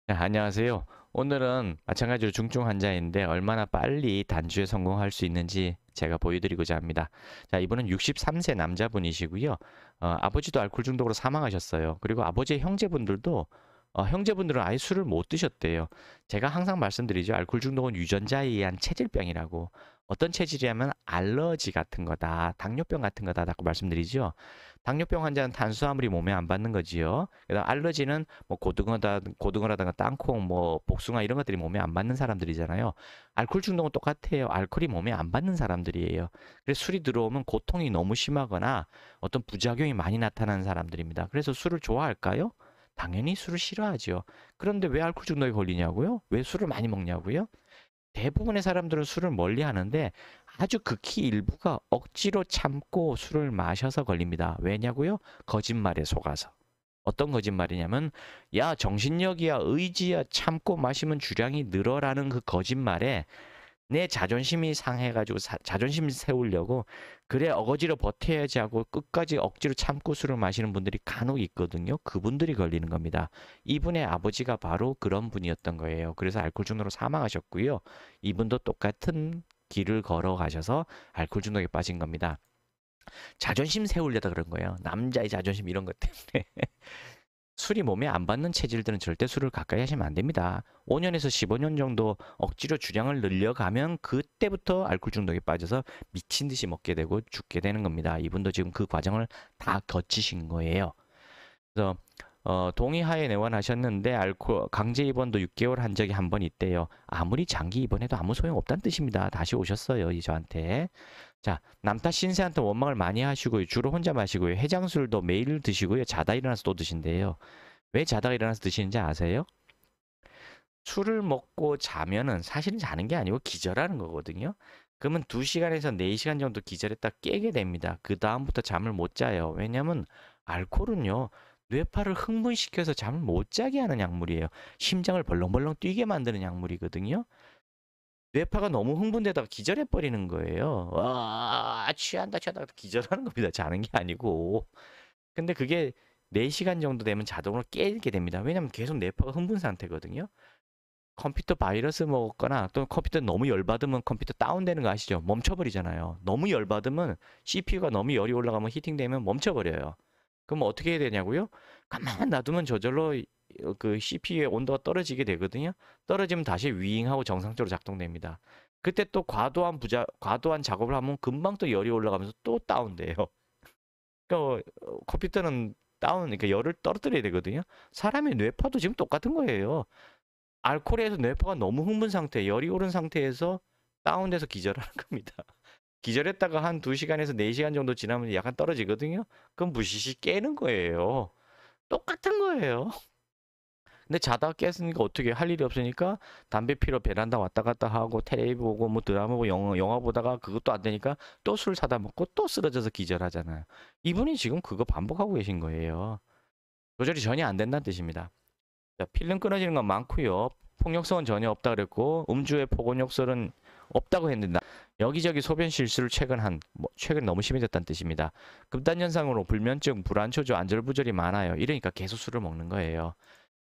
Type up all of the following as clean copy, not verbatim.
네, 안녕하세요. 오늘은 마찬가지로 중증 환자인데 얼마나 빨리 단주에 성공할 수 있는지 제가 보여드리고자 합니다. 자, 이분은 63세 남자분이시고요. 아버지도 알코올 중독으로 사망하셨어요. 그리고 아버지의 형제분들도 형제분들은 아예 술을 못 드셨대요. 제가 항상 말씀드리죠. 알코올 중독은 유전자에 의한 체질병이라고. 어떤 체질이냐면 알러지 같은 거다, 당뇨병 같은 거다라고 말씀드리죠. 당뇨병 환자는 탄수화물이 몸에 안 받는 거지요. 그다음 알러지는 뭐 고등어라든가 땅콩, 뭐 복숭아 이런 것들이 몸에 안 받는 사람들이잖아요. 알코올 중독은 똑같아요. 알코올이 몸에 안 받는 사람들이에요. 그래서 술이 들어오면 고통이 너무 심하거나 어떤 부작용이 많이 나타나는 사람들입니다. 그래서 술을 좋아할까요? 당연히 술을 싫어하죠. 그런데 왜 알코올 중독에 걸리냐고요? 왜 술을 많이 먹냐고요? 대부분의 사람들은 술을 멀리 하는데 아주 극히 일부가 억지로 참고 술을 마셔서 걸립니다. 왜냐고요? 거짓말에 속아서. 어떤 거짓말이냐면 야 정신력이야 의지야 참고 마시면 주량이 늘어라는 그 거짓말에 내 자존심이 상해가지고 자존심 세우려고 그래 어거지로 버텨야지 하고 끝까지 억지로 참고 술을 마시는 분들이 간혹 있거든요. 그분들이 걸리는 겁니다. 이분의 아버지가 바로 그런 분이었던 거예요. 그래서 알코올 중독으로 사망하셨고요. 이분도 똑같은 길을 걸어가셔서 알코올 중독에 빠진 겁니다. 자존심 세우려다 그런 거예요. 남자의 자존심 이런 것 때문에. 술이 몸에 안 받는 체질들은 절대 술을 가까이 하시면 안 됩니다. 5년에서 15년 정도 억지로 주량을 늘려가면 그때부터 알코올 중독에 빠져서 미친 듯이 먹게 되고 죽게 되는 겁니다. 이분도 지금 그 과정을 다 거치신 거예요. 그래서 동의하에 내원하셨는데 알코올 강제 입원도 6개월 한 적이 한 번 있대요. 아무리 장기 입원해도 아무 소용 없다는 뜻입니다. 다시 오셨어요, 이 저한테. 자, 남탓 신세한테 원망을 많이 하시고요. 주로 혼자 마시고요. 해장술도 매일 드시고요. 자다 일어나서 또 드신대요. 왜 자다가 일어나서 드시는지 아세요? 술을 먹고 자면은 사실은 자는 게 아니고 기절하는 거거든요. 그러면 2시간에서 4시간 정도 기절했다 깨게 됩니다. 그 다음부터 잠을 못 자요. 왜냐면 알코올은요. 뇌파를 흥분시켜서 잠을 못 자게 하는 약물이에요. 심장을 벌렁벌렁 뛰게 만드는 약물이거든요. 뇌파가 너무 흥분되다가 기절해 버리는 거예요. 와, 취한다, 취한다. 기절하는 겁니다. 자는 게 아니고. 근데 그게 4시간 정도 되면 자동으로 깨게 됩니다. 왜냐면 계속 뇌파가 흥분 상태거든요. 컴퓨터 바이러스 먹었거나 또 컴퓨터 너무 열받으면 컴퓨터 다운되는 거 아시죠? 멈춰버리잖아요. 너무 열받으면 CPU가 너무 열이 올라가면 히팅되면 멈춰버려요. 그럼 어떻게 해야 되냐고요? 가만 놔두면 저절로 그 CPU의 온도가 떨어지게 되거든요. 떨어지면 다시 위잉하고 정상적으로 작동됩니다. 그때 또 과도한 작업을 하면 금방 또 열이 올라가면서 또 다운돼요. 그러니까 컴퓨터는 그러니까 열을 떨어뜨려야 되거든요. 사람의 뇌파도 지금 똑같은 거예요. 알코올에서 뇌파가 너무 흥분 상태, 열이 오른 상태에서 다운돼서 기절하는 겁니다. 기절했다가 한 2시간에서 4시간 정도 지나면 약간 떨어지거든요. 그럼 무시시 깨는 거예요. 똑같은 거예요. 근데 자다가 깼으니까 어떻게 할 일이 없으니까 담배 피러 베란다 왔다 갔다 하고 텔레비 보고 뭐 드라마 보고 영화 보다가 그것도 안 되니까 또 술 사다 먹고 또 쓰러져서 기절하잖아요. 이분이 지금 그거 반복하고 계신 거예요. 조절이 전혀 안 된다는 뜻입니다. 자, 필름 끊어지는 건 많고요. 폭력성은 전혀 없다 그랬고 음주의 폭언욕설은 없다고 했는데 여기저기 소변 실수를 최근 너무 심해졌다는 뜻입니다. 금단 현상으로 불면증, 불안초조, 안절부절이 많아요. 이러니까 계속 술을 먹는 거예요.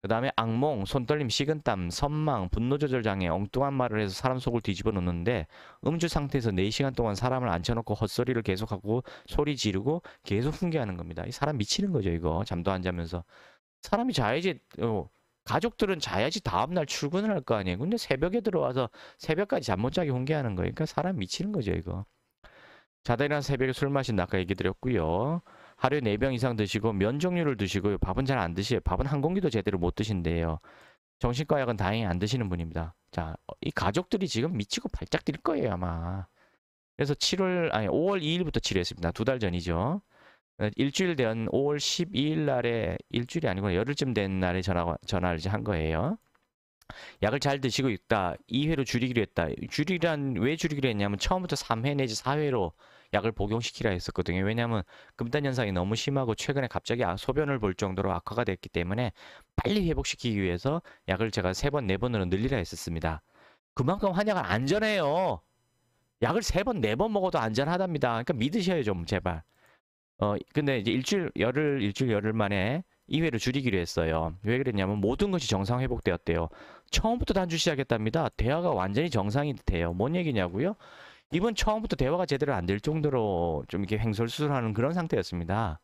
그 다음에 악몽, 손떨림, 식은땀, 선망, 분노조절 장애, 엉뚱한 말을 해서 사람 속을 뒤집어 놓는데 음주 상태에서 4시간 동안 사람을 앉혀놓고 헛소리를 계속하고 소리 지르고 계속 훈계하는 겁니다. 이 사람 미치는 거죠, 이거. 잠도 안 자면서. 사람이 자야지, 가족들은 자야지 다음날 출근을 할 거 아니에요. 근데 새벽에 들어와서 새벽까지 잠 못 자게 훈계하는 거예요. 그러니까 사람 미치는 거죠, 이거. 자다 일어나 새벽에 술 마신다 아까 얘기 드렸고요. 하루에 4병 이상 드시고 면 종류를 드시고요. 밥은 잘 안 드세요. 밥은 한 공기도 제대로 못 드신대요. 정신과 약은 다행히 안 드시는 분입니다. 자, 이 가족들이 지금 미치고 발작 뛸 거예요, 아마. 그래서 5월 2일부터 치료했습니다. 2달 전이죠. 일주일 된 5월 12일 날에 일주일이 아니고 열흘쯤 된 날에 전화를 한 거예요. 약을 잘 드시고 있다. 2회로 줄이기로 했다. 왜 줄이기로 했냐면 처음부터 3회 내지 4회로 약을 복용시키라 했었거든요. 왜냐하면 금단 현상이 너무 심하고 최근에 갑자기 소변을 볼 정도로 악화가 됐기 때문에 빨리 회복시키기 위해서 약을 제가 3번, 4번으로 늘리라 했었습니다. 그만큼 한약은 안전해요. 약을 3번, 4번 먹어도 안전하답니다. 그러니까 믿으셔요, 좀 제발. 근데 이제 일주일 열흘 만에 2회로 줄이기로 했어요. 왜 그랬냐면 모든 것이 정상 회복되었대요. 처음부터 단주 시작했답니다. 대화가 완전히 정상이 돼요. 뭔 얘기냐고요? 이분 처음부터 대화가 제대로 안 될 정도로 좀 이렇게 횡설수설하는 그런 상태였습니다.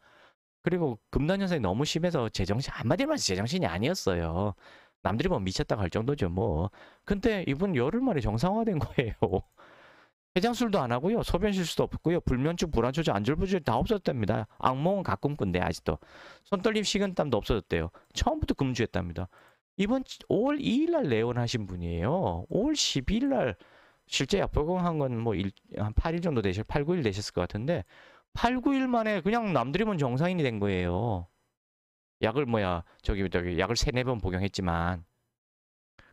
그리고 금단 현상이 너무 심해서 제정신, 한마디로 말해서 제정신이 아니었어요. 남들이 뭐 미쳤다고 할 정도죠 뭐. 근데 이분 열흘 만에 정상화된 거예요. 해장술도 안 하고요. 소변 실수도 없고요. 불면증, 불안초조, 안절부절 다 없어졌답니다. 악몽은 가끔 꾼데 아직도. 손떨림, 식은땀도 없어졌대요. 처음부터 금주했답니다. 이번 5월 2일 날 내원하신 분이에요. 5월 12일 날 실제 약 복용한 건 뭐 한 8일 정도 8, 9일 되셨을 것 같은데 8, 9일 만에 그냥 남들이 본 정상인이 된 거예요. 약을 약을 3, 4번 복용했지만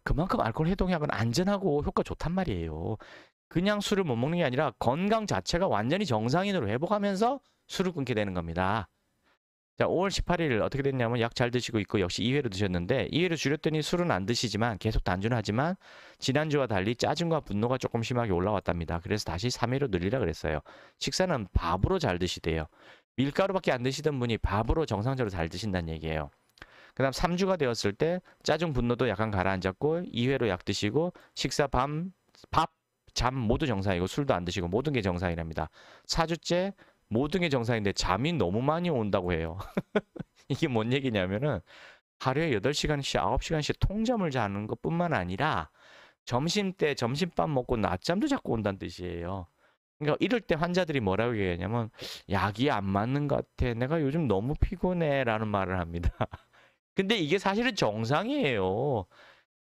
그만큼 알코올 해독약은 안전하고 효과 좋단 말이에요. 그냥 술을 못 먹는 게 아니라 건강 자체가 완전히 정상인으로 회복하면서 술을 끊게 되는 겁니다. 자, 5월 18일 어떻게 됐냐면 약 잘 드시고 있고 역시 2회로 드셨는데 2회로 줄였더니 술은 안 드시지만 계속 단주는 하지만 지난주와 달리 짜증과 분노가 조금 심하게 올라왔답니다. 그래서 다시 3회로 늘리라 그랬어요. 식사는 밥으로 잘 드시대요. 밀가루밖에 안 드시던 분이 밥으로 정상적으로 잘 드신다는 얘기예요. 그 다음 3주가 되었을 때 짜증 분노도 약간 가라앉았고 2회로 약 드시고 식사 밥, 잠 모두 정상이고 술도 안 드시고 모든 게 정상이랍니다. 4주째 모든 게 정상인데 잠이 너무 많이 온다고 해요. 이게 뭔 얘기냐면은 하루에 8시간씩 9시간씩 통잠을 자는 것뿐만 아니라 점심때 점심밥 먹고 낮잠도 자꾸 온다는 뜻이에요. 그러니까 이럴 때 환자들이 뭐라고 얘기하냐면 약이 안 맞는 것 같아. 내가 요즘 너무 피곤해 라는 말을 합니다. 근데 이게 사실은 정상이에요.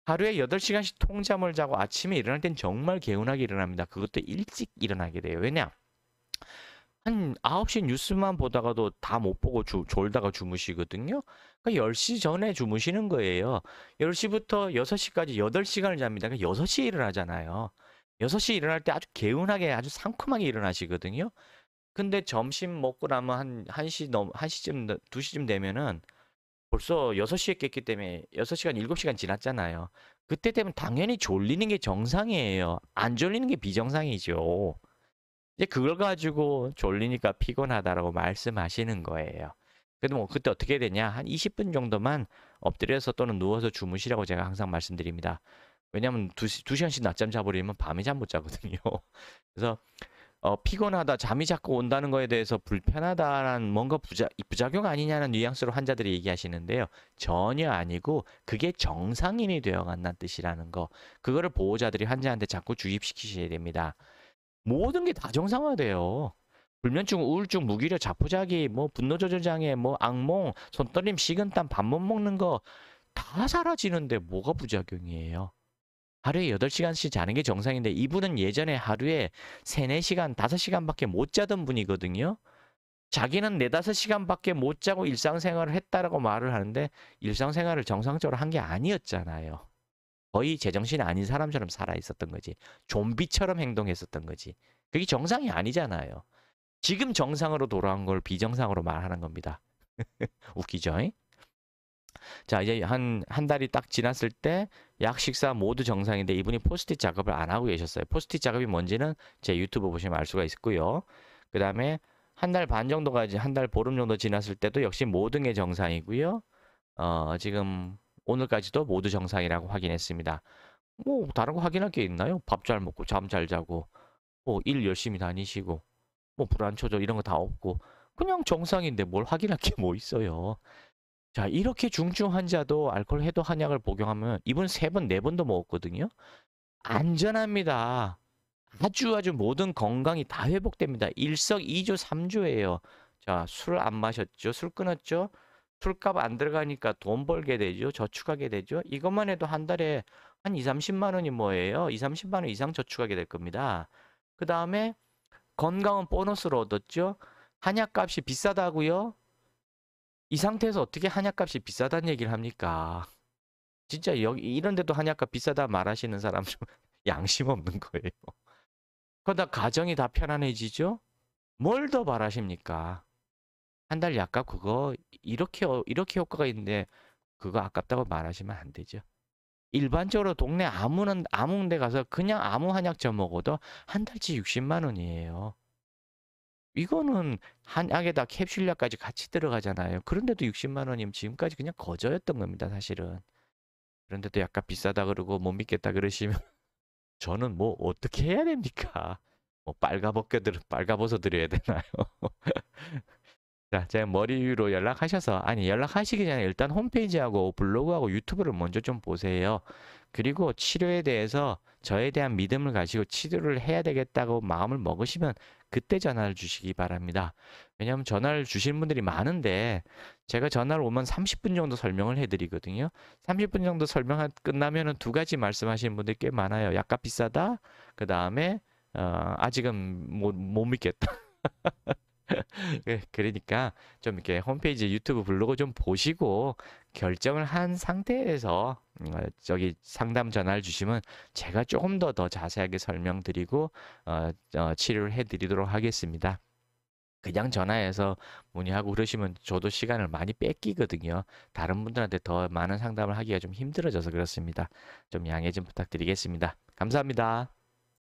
하루에 8시간씩 통잠을 자고 아침에 일어날 땐 정말 개운하게 일어납니다. 그것도 일찍 일어나게 돼요. 왜냐? 한 9시 뉴스만 보다가도 다 못 보고 졸다가 주무시거든요. 그러니까 10시 전에 주무시는 거예요. 10시부터 6시까지 8시간을 잡니다. 그러니까 6시에 일어나잖아요. 6시에 일어날 때 아주 개운하게 아주 상큼하게 일어나시거든요. 근데 점심 먹고 나면 한 1시 1시쯤 2시쯤 되면은 벌써 6시에 깼기 때문에 6시간 7시간 지났잖아요. 그때 되면 당연히 졸리는 게 정상이에요. 안 졸리는 게 비정상이죠. 이제 그걸 가지고 졸리니까 피곤하다라고 말씀하시는 거예요. 그래도 뭐 그때 어떻게 되냐? 한 20분 정도만 엎드려서 또는 누워서 주무시라고 제가 항상 말씀드립니다. 왜냐면 2시간씩 낮잠 자버리면 밤에 잠 못 자거든요. 그래서 피곤하다, 잠이 자꾸 온다는 거에 대해서 불편하다라는 뭔가 부작용 아니냐는 뉘앙스로 환자들이 얘기하시는데요. 전혀 아니고 그게 정상인이 되어간다는 뜻이라는 거. 그거를 보호자들이 환자한테 자꾸 주입시키셔야 됩니다. 모든 게 다 정상화돼요. 불면증, 우울증, 무기력, 자포자기, 뭐 분노 조절 장애, 뭐 악몽, 손떨림, 식은땀, 밥 못 먹는 거 다 사라지는데 뭐가 부작용이에요? 하루에 8시간씩 자는 게 정상인데 이분은 예전에 하루에 3, 4시간, 5시간밖에 못 자던 분이거든요. 자기는 4, 5시간밖에 못 자고 일상생활을 했다라고 말을 하는데 일상생활을 정상적으로 한 게 아니었잖아요. 거의 제정신이 아닌 사람처럼 살아 있었던 거지. 좀비처럼 행동했었던 거지. 그게 정상이 아니잖아요. 지금 정상으로 돌아온 걸 비정상으로 말하는 겁니다. 웃기죠? 자, 이제 한 달이 딱 지났을 때 약 식사 모두 정상인데 이분이 포스트잇 작업을 안 하고 계셨어요. 포스트잇 작업이 뭔지는 제 유튜브 보시면 알 수가 있고요. 그 다음에 한 달 반 정도가 이제 한 달 보름 정도 지났을 때도 역시 모든 게 정상이고요. 지금 오늘까지도 모두 정상이라고 확인했습니다. 뭐 다른 거 확인할 게 있나요? 밥 잘 먹고 잠 잘 자고 뭐 일 열심히 다니시고 뭐 불안초조 이런 거 다 없고 그냥 정상인데 뭘 확인할 게 뭐 있어요. 자, 이렇게 중증 환자도 알코올 해독 한약을 복용하면 이분 3번, 4번도 먹었거든요. 안전합니다. 아주 모든 건강이 다 회복됩니다. 일석이조 3조예요. 자, 술 안 마셨죠? 술 끊었죠? 술값 안 들어가니까 돈 벌게 되죠. 저축하게 되죠. 이것만 해도 한 달에 한 2, 30만 원이 뭐예요? 2, 30만 원 이상 저축하게 될 겁니다. 그 다음에 건강은 보너스로 얻었죠. 한약값이 비싸다고요? 이 상태에서 어떻게 한약값이 비싸다는 얘기를 합니까? 진짜 여기 이런 데도 한약값 비싸다 말하시는 사람 좀 양심 없는 거예요. 그러다 가정이 다 편안해지죠? 뭘 더 바라십니까? 한 달 약값 그거 이렇게 효과가 있는데 그거 아깝다고 말하시면 안 되죠. 일반적으로 동네 아무 데 가서 그냥 아무 한약점 먹어도 한 달치 60만 원이에요. 이거는 한 약에다 캡슐약까지 같이 들어가잖아요. 그런데도 60만 원이면 지금까지 그냥 거저였던 겁니다, 사실은. 그런데도 약간 비싸다 그러고 못 믿겠다 그러시면 저는 뭐 어떻게 해야 됩니까? 뭐 빨가벗어 드려야 되나요? 자, 제가 머리 위로 연락하셔서, 아니, 연락하시기 전에 일단 홈페이지하고 블로그하고 유튜브를 먼저 좀 보세요. 그리고 치료에 대해서 저에 대한 믿음을 가지고 치료를 해야 되겠다고 마음을 먹으시면 그때 전화를 주시기 바랍니다. 왜냐하면 전화를 주시는 분들이 많은데 제가 전화를 오면 30분 정도 설명을 해드리거든요. 30분 정도 설명 끝나면은 두 가지 말씀하시는 분들이 꽤 많아요. 약값 비싸다. 그 다음에 아직은 못 믿겠다. 그러니까 좀 이렇게 홈페이지 유튜브 블로그 좀 보시고 결정을 한 상태에서 저기 상담 전화를 주시면 제가 조금 더 자세하게 설명드리고 치료를 해드리도록 하겠습니다. 그냥 전화해서 문의하고 그러시면 저도 시간을 많이 뺏기거든요. 다른 분들한테 더 많은 상담을 하기가 좀 힘들어져서 그렇습니다. 좀 양해 좀 부탁드리겠습니다. 감사합니다.